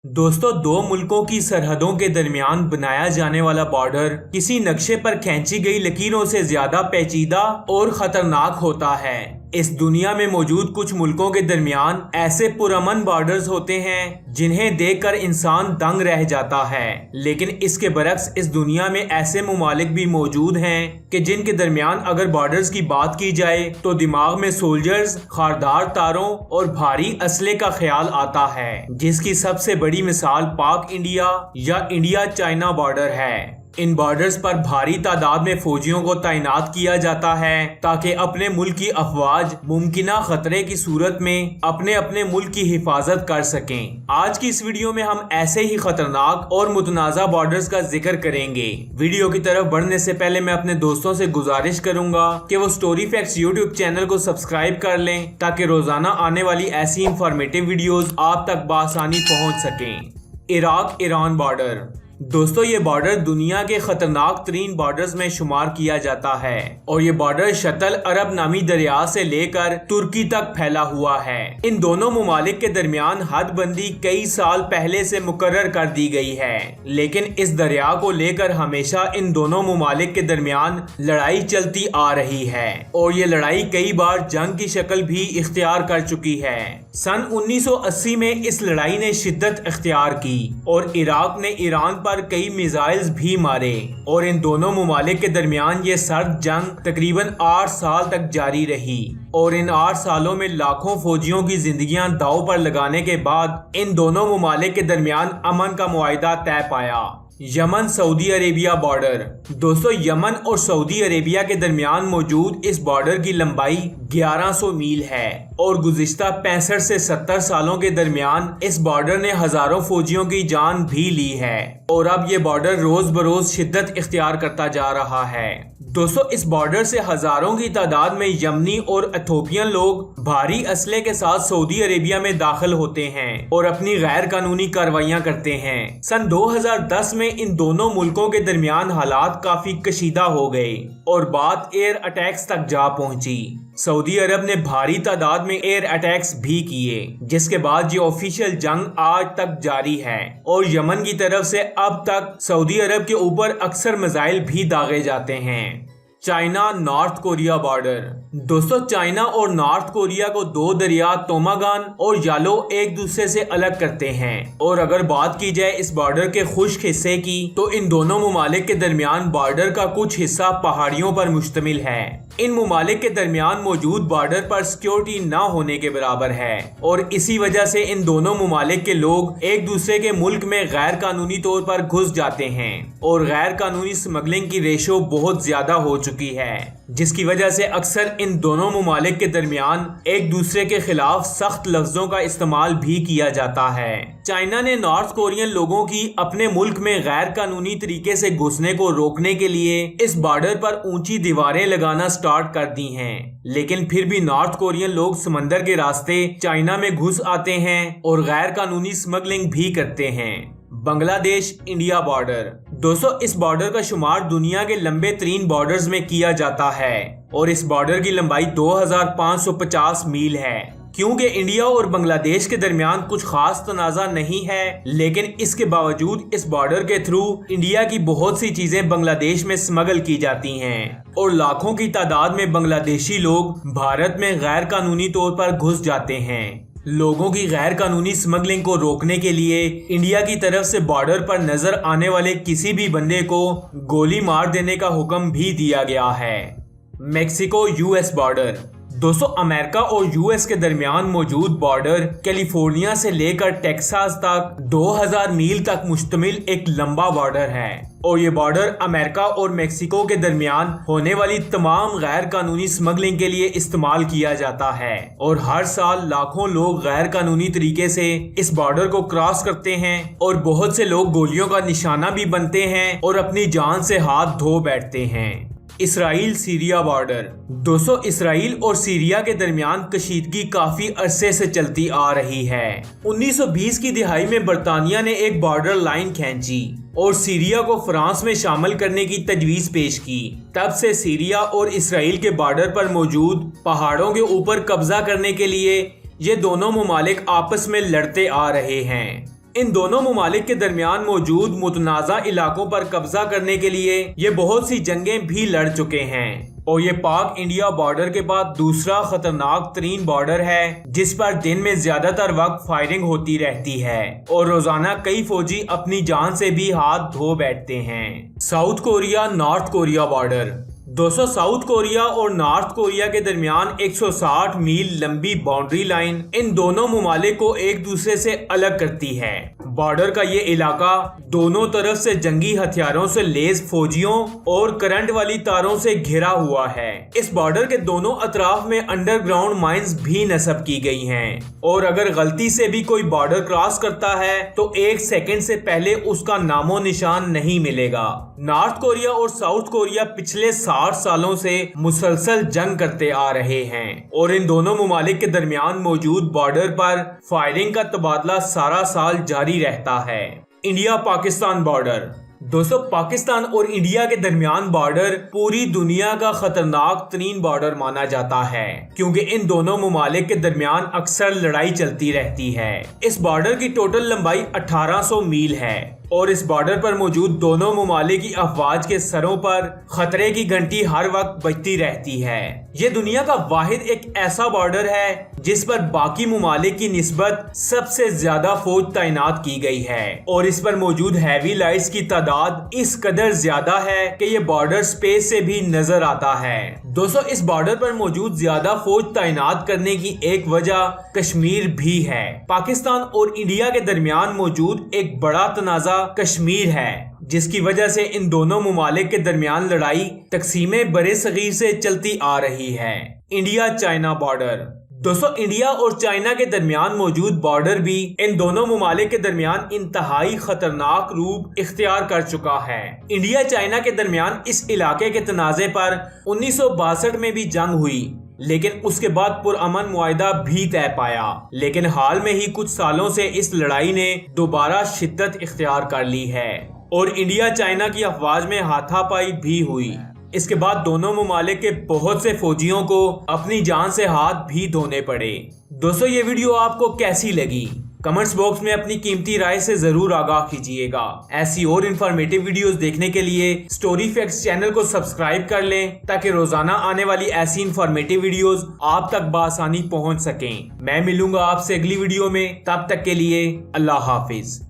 दोस्तों, दो मुल्कों की सरहदों के दरमियान बनाया जाने वाला बॉर्डर किसी नक्शे पर खींची गई लकीरों से ज्यादा पेचीदा और खतरनाक होता है। इस दुनिया में मौजूद कुछ मुल्कों के दरमियान ऐसे पुरअमन बॉर्डर्स होते हैं जिन्हें देखकर इंसान दंग रह जाता है, लेकिन इसके बरक्स इस दुनिया में ऐसे मुमालिक भी मौजूद हैं कि जिनके दरमियान अगर बॉर्डर्स की बात की जाए तो दिमाग में सोल्जर्स, खारदार तारों और भारी असले का ख्याल आता है, जिसकी सबसे बड़ी मिसाल पाक इंडिया या इंडिया चाइना बॉर्डर है। इन बॉर्डर्स पर भारी तादाद में फौजियों को तैनात किया जाता है ताकि अपने मुल्क की अफवाज मुमकिना खतरे की सूरत में अपने अपने मुल्क की हिफाजत कर सकें। आज की इस वीडियो में हम ऐसे ही खतरनाक और मुतनाज़ा बॉर्डर्स का जिक्र करेंगे। वीडियो की तरफ बढ़ने से पहले मैं अपने दोस्तों से गुजारिश करूंगा कि वो स्टोरी फैक्ट्स यूट्यूब चैनल को सब्सक्राइब कर लें ताकि रोजाना आने वाली ऐसी इंफॉर्मेटिव वीडियोस आप तक बआसानी पहुंच सकें। Iraq Iran border. दोस्तों, ये बॉर्डर दुनिया के खतरनाक तरीन बॉर्डर्स में शुमार किया जाता है और ये बॉर्डर शतल अरब नामी दरिया से लेकर तुर्की तक फैला हुआ है। इन दोनों मुमालिक के दरमियान हदबंदी कई साल पहले से मुकर्रर कर दी गई है, लेकिन इस दरिया को लेकर हमेशा इन दोनों मुमालिक के दरमियान लड़ाई चलती आ रही है और ये लड़ाई कई बार जंग की शक्ल भी इख्तियार कर चुकी है। सन 1980 में इस लड़ाई ने शिद्दत इख्तियार की और इराक ने ईरान पर कई मिसाइल्स भी मारे और इन दोनों मुमालिक के दरमियान ये सर्द जंग तकरीबन 8 साल तक जारी रही और इन 8 सालों में लाखों फौजियों की जिंदगियां दांव पर लगाने के बाद इन दोनों मुमालिक के दरमियान अमन का मुआहिदा तय पाया। Yemen Saudi Arabia border. दोस्तों, यमन और सऊदी अरेबिया के दरमियान मौजूद इस बॉर्डर की लंबाई 1100 मील है और गुज़िश्ता 65 से 70 सालों के दरमियान इस बॉर्डर ने हजारों फौजियों की जान भी ली है और अब ये बॉर्डर रोज बरोज शिद्दत इख्तियार करता जा रहा है। दोस्तों, इस बॉर्डर से हजारों की तादाद में यमनी और इथोपियन लोग भारी असले के साथ सऊदी अरेबिया में दाखिल होते हैं और अपनी गैर कानूनी कार्रवाइयां करते हैं। सन 2010 में इन दोनों मुल्कों के दरमियान हालात काफी कशीदा हो गए और बात एयर अटैक्स तक जा पहुंची। सऊदी अरब ने भारी तादाद में एयर अटैक्स भी किए, जिसके बाद ये ऑफिशियल जंग आज तक जारी है और यमन की तरफ से अब तक सऊदी अरब के ऊपर अक्सर मिसाइल भी दागे जाते हैं। China north Korea border. दोस्तों, चाइना और नॉर्थ कोरिया को दो दरिया तोमागान और यालो एक दूसरे से अलग करते हैं और अगर बात की जाए इस बॉर्डर के खुश्क हिस्से की तो इन दोनों मुमालिक के दरमियान बॉर्डर का कुछ हिस्सा पहाड़ियों पर मुश्तमिल है। इन मुमालिक के दरमियान मौजूद बॉर्डर पर सिक्योरिटी न होने के बराबर है और इसी वजह से इन दोनों मुमालिक के लोग एक दूसरे के मुल्क में गैर कानूनी तौर पर घुस जाते हैं और गैर कानूनी स्मगलिंग की रेशो बहुत ज्यादा हो चुकी है, जिसकी वजह से अक्सर इन दोनों मुमालिक के दरमियान एक दूसरे के खिलाफ सख्त लफ्जों का इस्तेमाल भी किया जाता है। चाइना ने नॉर्थ कोरियन लोगों की अपने मुल्क में गैर कानूनी तरीके से घुसने को रोकने के लिए इस बॉर्डर पर ऊंची दीवारें लगाना स्टार्ट कर दी हैं, लेकिन फिर भी नॉर्थ कोरियन लोग समंदर के रास्ते चाइना में घुस आते हैं और गैर कानूनी स्मगलिंग भी करते हैं। Bangladesh India border. दोस्तों, इस बॉर्डर का शुमार दुनिया के लंबे तरीन बॉर्डर्स में किया जाता है और इस बॉर्डर की लंबाई 2550 मील है। क्योंकि इंडिया और बांग्लादेश के दरमियान कुछ खास तनाज़ा नहीं है, लेकिन इसके बावजूद इस बॉर्डर के थ्रू इंडिया की बहुत सी चीजें बांग्लादेश में स्मगल की जाती हैं और लाखों की तादाद में बांग्लादेशी लोग भारत में गैर कानूनी तौर पर घुस जाते हैं। लोगों की गैर कानूनी स्मगलिंग को रोकने के लिए इंडिया की तरफ से बॉर्डर पर नजर आने वाले किसी भी बंदे को गोली मार देने का हुक्म भी दिया गया है। Mexico US border. दोस्तों, अमेरिका और यूएस के दरमियान मौजूद बॉर्डर कैलिफोर्निया से लेकर टेक्सास तक 2000 मील तक मुश्तमिल एक लंबा बॉर्डर है और ये बॉर्डर अमेरिका और मेक्सिको के दरमियान होने वाली तमाम गैर कानूनी स्मगलिंग के लिए इस्तेमाल किया जाता है और हर साल लाखों लोग गैर कानूनी तरीके से इस बॉर्डर को क्रॉस करते हैं और बहुत से लोग गोलियों का निशाना भी बनते हैं और अपनी जान से हाथ धो बैठते हैं। Israel Syria border. दोस्तों, इसराइल और सीरिया के दरमियान कशीदगी काफी अरसे से चलती आ रही है। 1920 की दिहाई में बरतानिया ने एक बॉर्डर लाइन खींची और सीरिया को फ्रांस में शामिल करने की तजवीज पेश की। तब से सीरिया और इसराइल के बॉर्डर पर मौजूद पहाड़ों के ऊपर कब्जा करने के लिए ये दोनों मुमालिक आपस में लड़ते आ रहे हैं। ان دونوں ممالک کے درمیان موجود متنازع علاقوں پر قبضہ کرنے کے لیے یہ بہت سی جنگیں بھی لڑ چکے ہیں اور یہ پاک انڈیا بارڈر کے بعد دوسرا خطرناک ترین بارڈر ہے جس پر دن میں زیادہ تر وقت فائرنگ ہوتی رہتی ہے اور روزانہ کئی فوجی اپنی جان سے بھی ہاتھ دھو بیٹھتے ہیں۔ South Korea north Korea border. South Korea اور نارتھ کوریا کے درمیان 160 میل لمبی باؤنڈری لائن ان دونوں ممالک کو ایک دوسرے سے الگ کرتی ہے۔ بارڈر کا یہ علاقہ دونوں طرف سے جنگی ہتھیاروں سے لیس فوجیوں اور کرنٹ والی تاروں سے گھرا ہوا ہے۔ اس بارڈر کے دونوں اطراف میں انڈر گراؤنڈ مائنز بھی نصب کی گئی ہیں اور اگر غلطی سے بھی کوئی بارڈر کراس کرتا ہے تو 1 سیکنڈ سے پہلے اس کا نام و نشان نہیں ملے گا۔ نارتھ کوریا اور ساؤتھ کوریا پچھلے 60 سالوں سے مسلسل جنگ کرتے آ رہے ہیں اور ان دونوں ممالک کے درمیان موجود بارڈر پر فائرنگ کا تبادلہ سارا سال جاری رہتا ہے۔ India Pakistan border. پاکستان اور انڈیا کے درمیان بارڈر پوری دنیا کا خطرناک ترین بارڈر مانا جاتا ہے کیونکہ ان دونوں ممالک کے درمیان اکثر لڑائی چلتی رہتی ہے۔ اس بارڈر کی ٹوٹل لمبائی 1800 میل ہے اور اس بارڈر پر موجود دونوں ممالک کی افواج کے سروں پر خطرے کی گھنٹی ہر وقت بجتی رہتی ہے۔ یہ دنیا کا واحد ایک ایسا بارڈر ہے جس پر باقی ممالک کی نسبت سب سے زیادہ فوج تعینات کی گئی ہے اور اس پر موجود ہیوی لائٹس کی تعداد اس قدر زیادہ ہے کہ یہ بارڈر سپیس سے بھی نظر آتا ہے۔ اس بارڈر پر موجود زیادہ فوج تعینات کرنے کی ایک وجہ کشمیر بھی ہے۔ پاکستان اور انڈیا کے درمیان موجود ایک بڑا تنازع کشمیر ہے جس کی وجہ سے ان دونوں ممالک کے درمیان لڑائی تقسیم برِ صغیر سے چلتی آ رہی ہے۔ India China border. انڈیا اور چائنا کے درمیان موجود بارڈر بھی ان دونوں ممالک کے درمیان انتہائی خطرناک روپ اختیار کر چکا ہے۔ انڈیا چائنا کے درمیان اس علاقے کے تنازع پر 1962 میں بھی جنگ ہوئی لیکن اس کے بعد پرامن معاہدہ بھی طے پایا، لیکن حال میں ہی کچھ سالوں سے اس لڑائی نے دوبارہ شدت اختیار کر لی ہے اور انڈیا چائنا کی افواج میں ہاتھا پائی بھی ہوئی۔ اس کے بعد دونوں ممالک کے بہت سے فوجیوں کو اپنی جان سے ہاتھ بھی دھونے پڑے۔ یہ ویڈیو آپ کو کیسی لگی؟ کمنٹس باکس میں اپنی قیمتی رائے سے ضرور آگاہ کیجیے گا۔ ایسی اور انفارمیٹیو ویڈیوز دیکھنے کے لیے سٹوری فیکٹس چینل کو سبسکرائب کر لیں تاکہ روزانہ آنے والی ایسی انفارمیٹیو ویڈیوز آپ تک بآسانی پہنچ سکیں۔ میں ملوں گا آپ سے اگلی ویڈیو میں، تب تک کے لیے اللہ حافظ۔